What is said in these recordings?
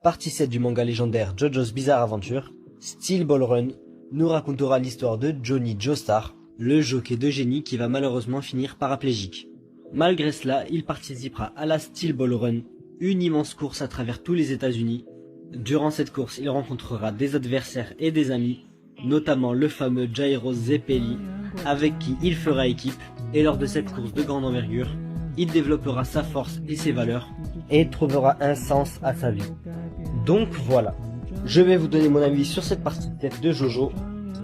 partie 7 du manga légendaire JoJo's Bizarre Adventure, Steel Ball Run nous racontera l'histoire de Johnny Joestar, le jockey de génie qui va malheureusement finir paraplégique. Malgré cela, il participera à la Steel Ball Run, une immense course à travers tous les États-Unis. Durant cette course, il rencontrera des adversaires et des amis, notamment le fameux Jairo Zeppeli, avec qui il fera équipe, et lors de cette course de grande envergure, il développera sa force et ses valeurs, et trouvera un sens à sa vie. Donc voilà, je vais vous donner mon avis sur cette partie de tête de Jojo,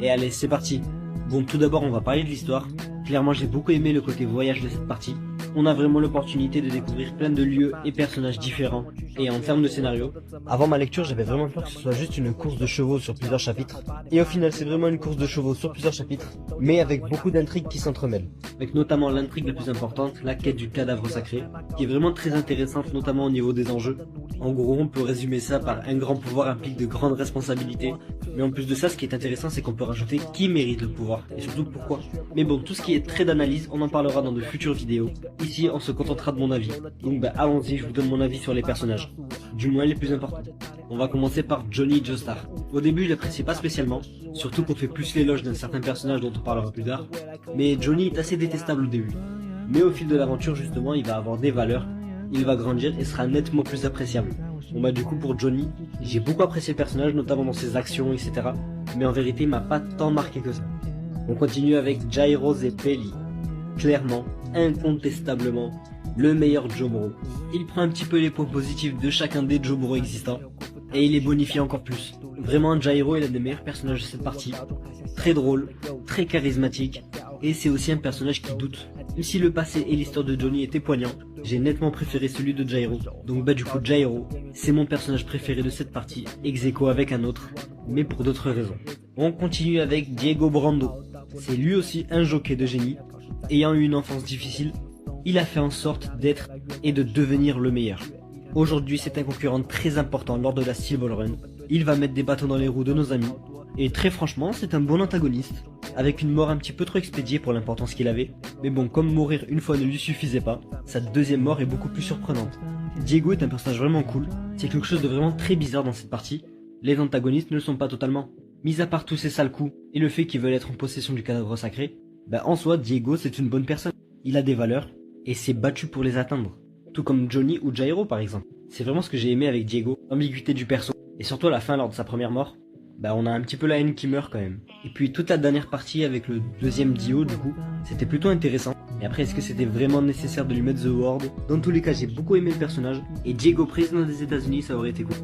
et allez, c'est parti. Bon, tout d'abord, on va parler de l'histoire. Clairement, j'ai beaucoup aimé le côté voyage de cette partie. On a vraiment l'opportunité de découvrir plein de lieux et personnages différents. Et en termes de scénario, avant ma lecture, j'avais vraiment peur que ce soit juste une course de chevaux sur plusieurs chapitres. Et au final, c'est vraiment une course de chevaux sur plusieurs chapitres, mais avec beaucoup d'intrigues qui s'entremêlent. Avec notamment l'intrigue la plus importante, la quête du cadavre sacré, qui est vraiment très intéressante, notamment au niveau des enjeux. En gros, on peut résumer ça par un grand pouvoir implique de grandes responsabilités. Mais en plus de ça, ce qui est intéressant, c'est qu'on peut rajouter qui mérite le pouvoir, et surtout pourquoi. Mais bon, tout ce qui est trait d'analyse, on en parlera dans de futures vidéos. Ici, on se contentera de mon avis. Donc allons-y, je vous donne mon avis sur les personnages. Du moins les plus importants. On va commencer par Johnny Joestar. Au début, je l'appréciais pas spécialement, surtout qu'on fait plus l'éloge d'un certain personnage dont on parlera plus tard. Mais Johnny est assez détestable au début. Mais au fil de l'aventure, justement, il va avoir des valeurs, il va grandir et sera nettement plus appréciable. Bon bah du coup pour Johnny, j'ai beaucoup apprécié le personnage, notamment dans ses actions, etc. Mais en vérité, il m'a pas tant marqué que ça. On continue avec Jairo Zeppeli. Clairement, incontestablement, le meilleur Jotaro. Il prend un petit peu les points positifs de chacun des Jotaro existants, et il les bonifie encore plus. Vraiment, Jairo est l'un des meilleurs personnages de cette partie. Très drôle, très charismatique, et c'est aussi un personnage qui doute. Même si le passé et l'histoire de Johnny étaient poignants, j'ai nettement préféré celui de Jairo. Donc bah du coup Jairo, c'est mon personnage préféré de cette partie, ex aequo avec un autre, mais pour d'autres raisons. On continue avec Diego Brando. C'est lui aussi un jockey de génie. Ayant eu une enfance difficile, il a fait en sorte d'être et de devenir le meilleur. Aujourd'hui, c'est un concurrent très important lors de la Steel Ball Run. Il va mettre des bâtons dans les roues de nos amis. Et très franchement, c'est un bon antagoniste, avec une mort un petit peu trop expédiée pour l'importance qu'il avait. Mais bon, comme mourir une fois ne lui suffisait pas, sa deuxième mort est beaucoup plus surprenante. Diego est un personnage vraiment cool, c'est quelque chose de vraiment très bizarre dans cette partie. Les antagonistes ne le sont pas totalement. Mis à part tous ces sales coups, et le fait qu'ils veulent être en possession du cadavre sacré, en soi, Diego c'est une bonne personne. Il a des valeurs, et s'est battu pour les atteindre. Tout comme Johnny ou Jairo par exemple. C'est vraiment ce que j'ai aimé avec Diego, l'ambiguïté du perso. Et surtout à la fin, lors de sa première mort, on a un petit peu la haine qui meurt quand même. Et puis toute la dernière partie avec le deuxième Dio du coup, c'était plutôt intéressant. Mais après, est-ce que c'était vraiment nécessaire de lui mettre The Ward? Dans tous les cas, j'ai beaucoup aimé le personnage. Et Diego président des États-Unis, ça aurait été cool.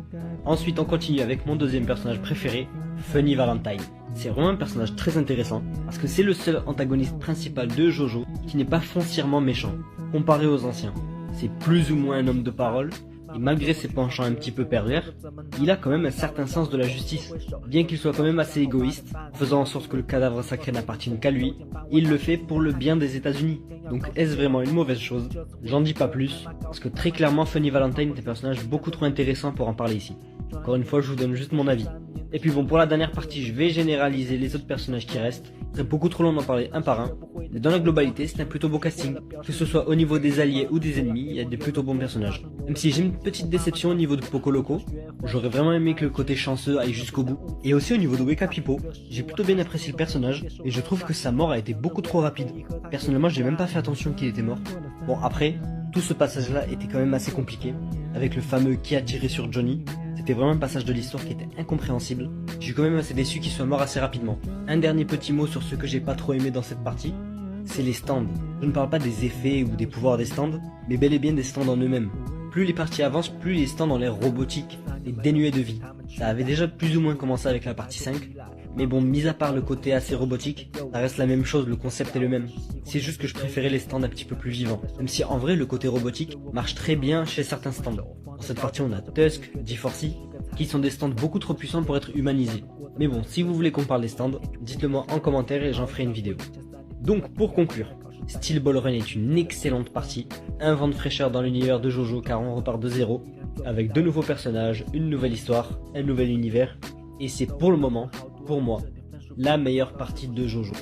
Ensuite, on continue avec mon deuxième personnage préféré, Funny Valentine. C'est vraiment un personnage très intéressant, parce que c'est le seul antagoniste principal de Jojo qui n'est pas foncièrement méchant, comparé aux anciens. C'est plus ou moins un homme de parole, et malgré ses penchants un petit peu pervers, il a quand même un certain sens de la justice. Bien qu'il soit quand même assez égoïste, faisant en sorte que le cadavre sacré n'appartienne qu'à lui, il le fait pour le bien des États-Unis. Donc est-ce vraiment une mauvaise chose? J'en dis pas plus, parce que très clairement Funny Valentine est un personnage beaucoup trop intéressant pour en parler ici. Encore une fois, je vous donne juste mon avis. Et puis bon, pour la dernière partie, je vais généraliser les autres personnages qui restent. C'est beaucoup trop long d'en parler un par un. Mais dans la globalité, c'est un plutôt beau casting. Que ce soit au niveau des alliés ou des ennemis, il y a des plutôt bons personnages. Même si j'ai une petite déception au niveau de Poco Loco, j'aurais vraiment aimé que le côté chanceux aille jusqu'au bout. Et aussi au niveau de Weka Pipo, j'ai plutôt bien apprécié le personnage, et je trouve que sa mort a été beaucoup trop rapide. Personnellement, j'ai même pas fait attention qu'il était mort. Bon, après, tout ce passage-là était quand même assez compliqué, avec le fameux qui a tiré sur Johnny. C'était vraiment un passage de l'histoire qui était incompréhensible. Je suis quand même assez déçu qu'il soit mort assez rapidement. Un dernier petit mot sur ce que j'ai pas trop aimé dans cette partie, c'est les stands. Je ne parle pas des effets ou des pouvoirs des stands, mais bel et bien des stands en eux-mêmes. Plus les parties avancent, plus les stands ont l'air robotiques et dénués de vie. Ça avait déjà plus ou moins commencé avec la partie 5, mais bon, mis à part le côté assez robotique, ça reste la même chose, le concept est le même. C'est juste que je préférais les stands un petit peu plus vivants, même si en vrai le côté robotique marche très bien chez certains stands. Dans cette partie on a Tusk, D4C, qui sont des stands beaucoup trop puissants pour être humanisés. Mais bon, si vous voulez qu'on parle des stands, dites-le moi en commentaire et j'en ferai une vidéo. Donc pour conclure, Steel Ball Run est une excellente partie, un vent de fraîcheur dans l'univers de Jojo car on repart de zéro, avec de nouveaux personnages, une nouvelle histoire, un nouvel univers, et c'est pour le moment, pour moi, la meilleure partie de Jojo.